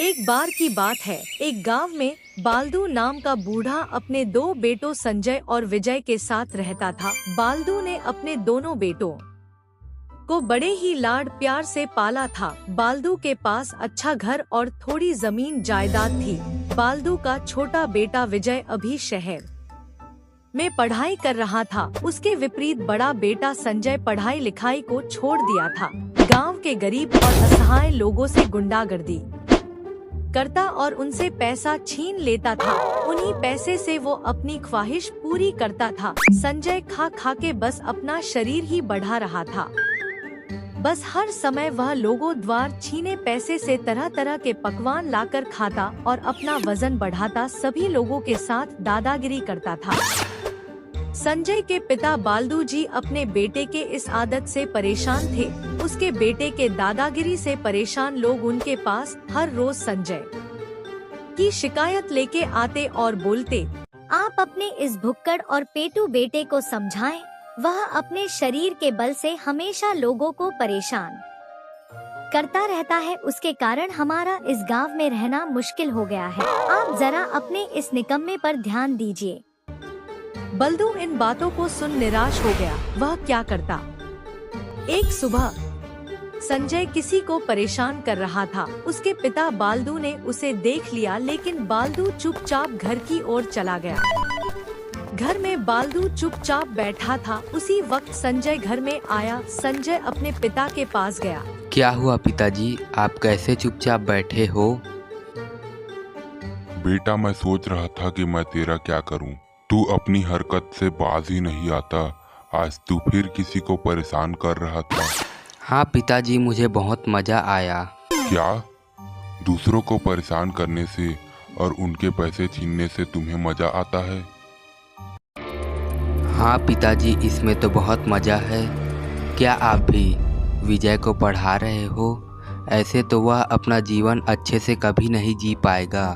एक बार की बात है, एक गांव में बालदू नाम का बूढ़ा अपने दो बेटों संजय और विजय के साथ रहता था। बालदू ने अपने दोनों बेटों को बड़े ही लाड प्यार से पाला था। बालदू के पास अच्छा घर और थोड़ी जमीन जायदाद थी। बालदू का छोटा बेटा विजय अभी शहर में पढ़ाई कर रहा था। उसके विपरीत बड़ा बेटा संजय पढ़ाई लिखाई को छोड़ दिया था। गांव के गरीब और असहाय लोगों से गुंडागर्दी करता और उनसे पैसा छीन लेता था। उन्हीं पैसे से वो अपनी ख्वाहिश पूरी करता था। संजय खा खा के बस अपना शरीर ही बढ़ा रहा था। बस हर समय वह लोगों द्वार छीने पैसे से तरह तरह के पकवान लाकर खाता और अपना वजन बढ़ाता सभी लोगों के साथ दादागिरी करता था। संजय के पिता बालदू जी अपने बेटे के इस आदत से परेशान थे। उसके बेटे के दादागिरी से परेशान लोग उनके पास हर रोज संजय की शिकायत लेके आते और बोलते, आप अपने इस भुक्कड़ और पेटू बेटे को समझाएं। वह अपने शरीर के बल से हमेशा लोगों को परेशान करता रहता है। उसके कारण हमारा इस गांव में रहना मुश्किल हो गया है। आप जरा अपने इस निकम्मे पर ध्यान दीजिए। बलदू इन बातों को सुन निराश हो गया। वह क्या करता। एक सुबह संजय किसी को परेशान कर रहा था। उसके पिता बालदू ने उसे देख लिया, लेकिन बालदू चुपचाप घर की ओर चला गया। घर में बालदू चुपचाप बैठा था। उसी वक्त संजय घर में आया। संजय अपने पिता के पास गया। क्या हुआ पिताजी, आप कैसे चुपचाप बैठे हो? बेटा, मैं सोच रहा था कि मैं तेरा क्या करूं। तू अपनी हरकत से बाज ही नहीं आता। आज तू फिर किसी को परेशान कर रहा था। हाँ पिताजी, मुझे बहुत मजा आया। क्या? दूसरों को परेशान करने से और उनके पैसे छीनने से तुम्हें मजा आता है? हाँ पिताजी, इसमें तो बहुत मजा है। क्या आप भी विजय को पढ़ा रहे हो? ऐसे तो वह अपना जीवन अच्छे से कभी नहीं जी पाएगा।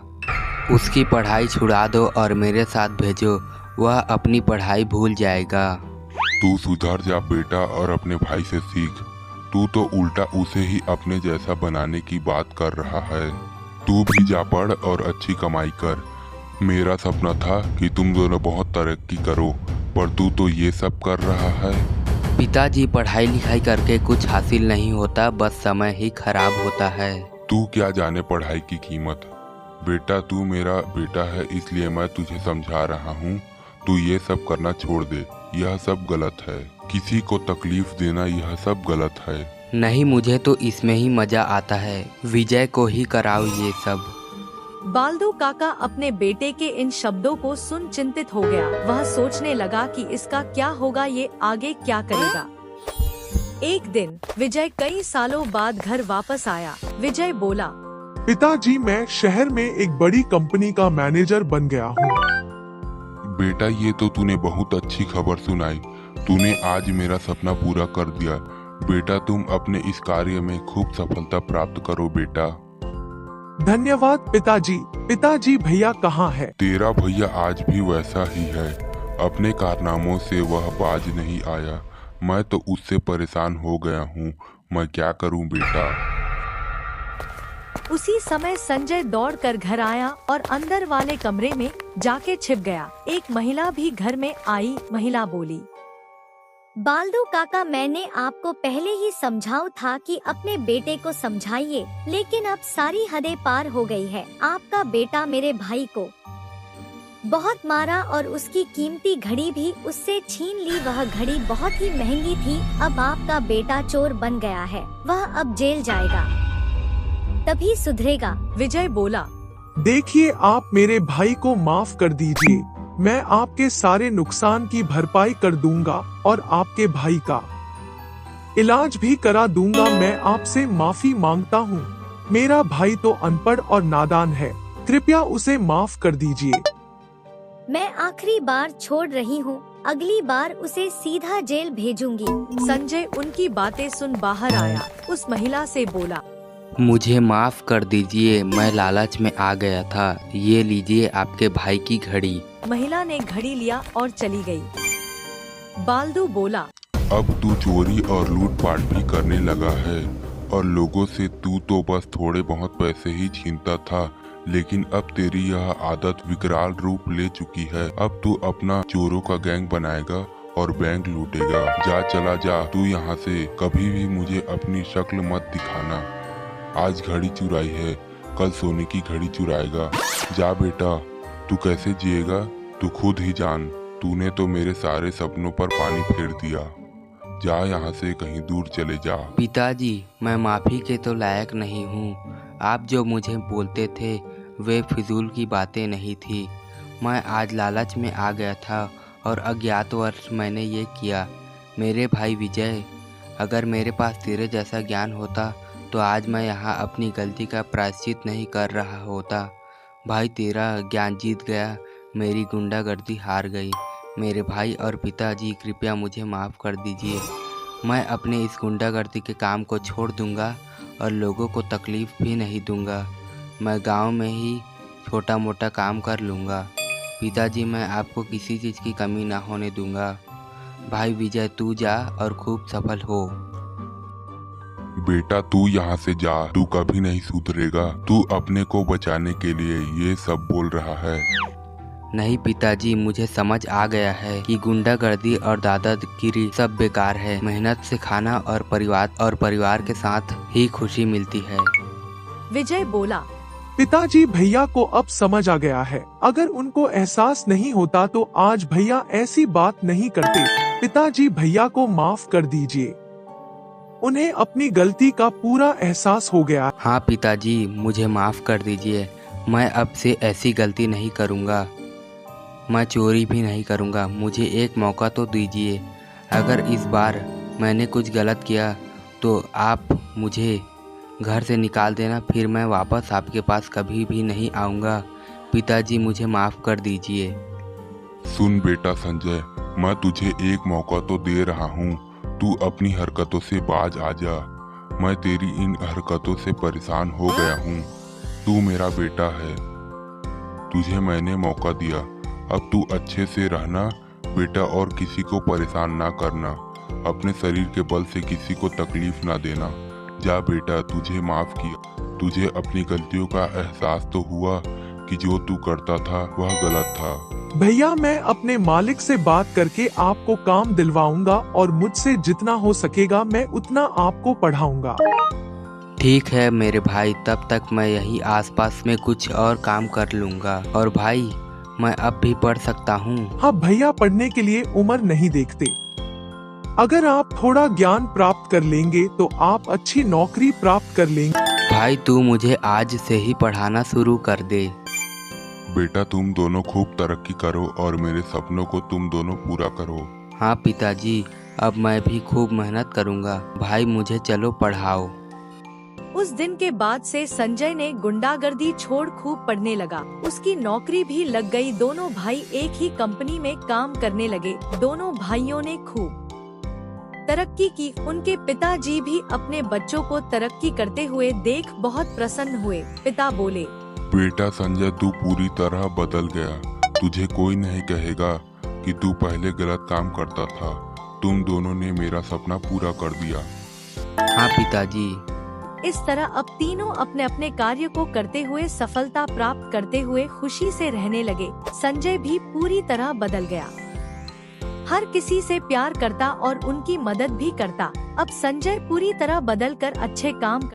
उसकी पढ़ाई छुड़ा दो और मेरे साथ भेजो, वह अपनी पढ़ाई भूल जाएगा। तू सुधर जा बेटा और अपने भाई से सीख। तू तो उल्टा उसे ही अपने जैसा बनाने की बात कर रहा है। तू भी जा पढ़ और अच्छी कमाई कर। मेरा सपना था कि तुम दोनों बहुत तरक्की करो, पर तू तो ये सब कर रहा है। पिताजी, पढ़ाई लिखाई करके कुछ हासिल नहीं होता, बस समय ही खराब होता है। तू क्या जाने पढ़ाई की कीमत। बेटा, तू मेरा बेटा है, इसलिए मैं तुझे समझा रहा हूँ। तू ये सब करना छोड़ दे। यह सब गलत है। किसी को तकलीफ देना यह सब गलत है। नहीं, मुझे तो इसमें ही मजा आता है। विजय को ही कराओ ये सब। बालदू काका अपने बेटे के इन शब्दों को सुन चिंतित हो गया। वह सोचने लगा कि इसका क्या होगा, ये आगे क्या करेगा। एक दिन विजय कई सालों बाद घर वापस आया। विजय बोला, पिताजी, मैं शहर में एक बड़ी कंपनी का मैनेजर बन गया हूँ। बेटा, ये तो तूने बहुत अच्छी खबर सुनाई। तूने आज मेरा सपना पूरा कर दिया। बेटा, तुम अपने इस कार्य में खूब सफलता प्राप्त करो बेटा। धन्यवाद पिताजी। पिताजी, भैया कहाँ है? तेरा भैया आज भी वैसा ही है। अपने कारनामों से वह बाज नहीं आया। मैं तो उससे परेशान हो गया हूँ। मैं क्या करूँ बेटा। उसी समय संजय दौड़कर घर आया और अंदर वाले कमरे में जाके छिप गया। एक महिला भी घर में आई। महिला बोली, बालदू काका, मैंने आपको पहले ही समझाया था कि अपने बेटे को समझाइए, लेकिन अब सारी हदें पार हो गई है। आपका बेटा मेरे भाई को बहुत मारा और उसकी कीमती घड़ी भी उससे छीन ली। वह घड़ी बहुत ही महंगी थी। अब आपका बेटा चोर बन गया है। वह अब जेल जाएगा, तभी सुधरेगा। विजय बोला, देखिए, आप मेरे भाई को माफ कर दीजिए। मैं आपके सारे नुकसान की भरपाई कर दूंगा और आपके भाई का इलाज भी करा दूंगा। मैं आपसे माफी मांगता हूँ। मेरा भाई तो अनपढ़ और नादान है। कृपया उसे माफ कर दीजिए। मैं आखिरी बार छोड़ रही हूँ। अगली बार उसे सीधा जेल भेजूंगी। संजय उनकी बातें सुन बाहर आया। उस महिला से बोला, मुझे माफ कर दीजिए, मैं लालच में आ गया था। ये लीजिए आपके भाई की घड़ी। महिला ने घड़ी लिया और चली गई। बालदू बोला, अब तू चोरी और लूटपाट भी करने लगा है और लोगों से तू तो बस थोड़े बहुत पैसे ही छीनता था, लेकिन अब तेरी यह आदत विकराल रूप ले चुकी है। अब तू अपना चोरों का गैंग बनाएगा और बैंक लूटेगा। जा चला जा, तू यहाँ से कभी भी मुझे अपनी शक्ल मत दिखाना। आज घड़ी चुराई है, कल सोने की घड़ी चुराएगा। जा बेटा, तू कैसे जिएगा तू खुद ही जान। तूने तो मेरे सारे सपनों पर पानी फेर दिया। जा यहाँ से कहीं दूर चले जा। पिताजी, मैं माफ़ी के तो लायक नहीं हूँ। आप जो मुझे बोलते थे वे फिजूल की बातें नहीं थी। मैं आज लालच में आ गया था और अज्ञातवश मैंने ये किया। मेरे भाई विजय, अगर मेरे पास तेरे जैसा ज्ञान होता तो आज मैं यहाँ अपनी गलती का प्रायश्चित नहीं कर रहा होता। भाई, तेरा ज्ञान जीत गया, मेरी गुंडागर्दी हार गई। मेरे भाई और पिताजी, कृपया मुझे माफ़ कर दीजिए। मैं अपने इस गुंडागर्दी के काम को छोड़ दूंगा और लोगों को तकलीफ़ भी नहीं दूंगा। मैं गांव में ही छोटा मोटा काम कर लूँगा। पिताजी, मैं आपको किसी चीज़ की कमी ना होने दूंगा। भाई विजय, तू जा और खूब सफल हो। बेटा, तू यहाँ से जा, तू कभी नहीं सुधरेगा। तू अपने को बचाने के लिए ये सब बोल रहा है। नहीं पिताजी, मुझे समझ आ गया है कि गुंडागर्दी और दादागिरी सब बेकार है। मेहनत से खाना और परिवार के साथ ही खुशी मिलती है। विजय बोला। पिताजी, भैया को अब समझ आ गया है। अगर उनको एहसास नहीं होता तो आज भैया ऐसी बात नहीं करते। पिताजी, भैया को माफ कर दीजिए। उन्हें अपनी गलती का पूरा एहसास हो गया। हाँ पिताजी, मुझे माफ़ कर दीजिए। मैं अब से ऐसी गलती नहीं करूँगा। मैं चोरी भी नहीं करूँगा। मुझे एक मौका तो दीजिए। अगर इस बार मैंने कुछ गलत किया तो आप मुझे घर से निकाल देना, फिर मैं वापस आपके पास कभी भी नहीं आऊँगा। पिताजी, मुझे माफ़ कर दीजिए। सुन बेटा संजय, मैं तुझे एक मौका तो दे रहा हूँ। तू अपनी हरकतों से बाज आ जा। मैं तेरी इन हरकतों से परेशान हो गया हूँ। तू मेरा बेटा है, तुझे मैंने मौका दिया। अब तू अच्छे से रहना बेटा और किसी को परेशान ना करना। अपने शरीर के बल से किसी को तकलीफ ना देना। जा बेटा, तुझे माफ किया। तुझे अपनी गलतियों का एहसास तो हुआ कि जो तू करता था वह गलत था। भैया, मैं अपने मालिक से बात करके आपको काम दिलवाऊंगा और मुझसे जितना हो सकेगा मैं उतना आपको पढ़ाऊंगा। ठीक है मेरे भाई, तब तक मैं यही आसपास में कुछ और काम कर लूँगा। और भाई, मैं अब भी पढ़ सकता हूँ? हाँ भैया, पढ़ने के लिए उम्र नहीं देखते। अगर आप थोड़ा ज्ञान प्राप्त कर लेंगे तो आप अच्छी नौकरी प्राप्त कर लेंगे। भाई, तू मुझे आज से ही पढ़ाना शुरू कर दे। बेटा, तुम दोनों खूब तरक्की करो और मेरे सपनों को तुम दोनों पूरा करो। हाँ पिताजी, अब मैं भी खूब मेहनत करूँगा। भाई, मुझे चलो पढ़ाओ। उस दिन के बाद से संजय ने गुंडागर्दी छोड़ खूब पढ़ने लगा। उसकी नौकरी भी लग गई। दोनों भाई एक ही कंपनी में काम करने लगे। दोनों भाइयों ने खूब तरक्की की। उनके पिताजी भी अपने बच्चों को तरक्की करते हुए देख बहुत प्रसन्न हुए। पिता बोले, बेटा संजय, तू पूरी तरह बदल गया। तुझे कोई नहीं कहेगा कि तू पहले गलत काम करता था। तुम दोनों ने मेरा सपना पूरा कर दिया। हाँ पिताजी। इस तरह अब तीनों अपने अपने कार्य को करते हुए सफलता प्राप्त करते हुए खुशी से रहने लगे। संजय भी पूरी तरह बदल गया। हर किसी से प्यार करता और उनकी मदद भी करता। अब संजय पूरी तरह बदलकर अच्छे काम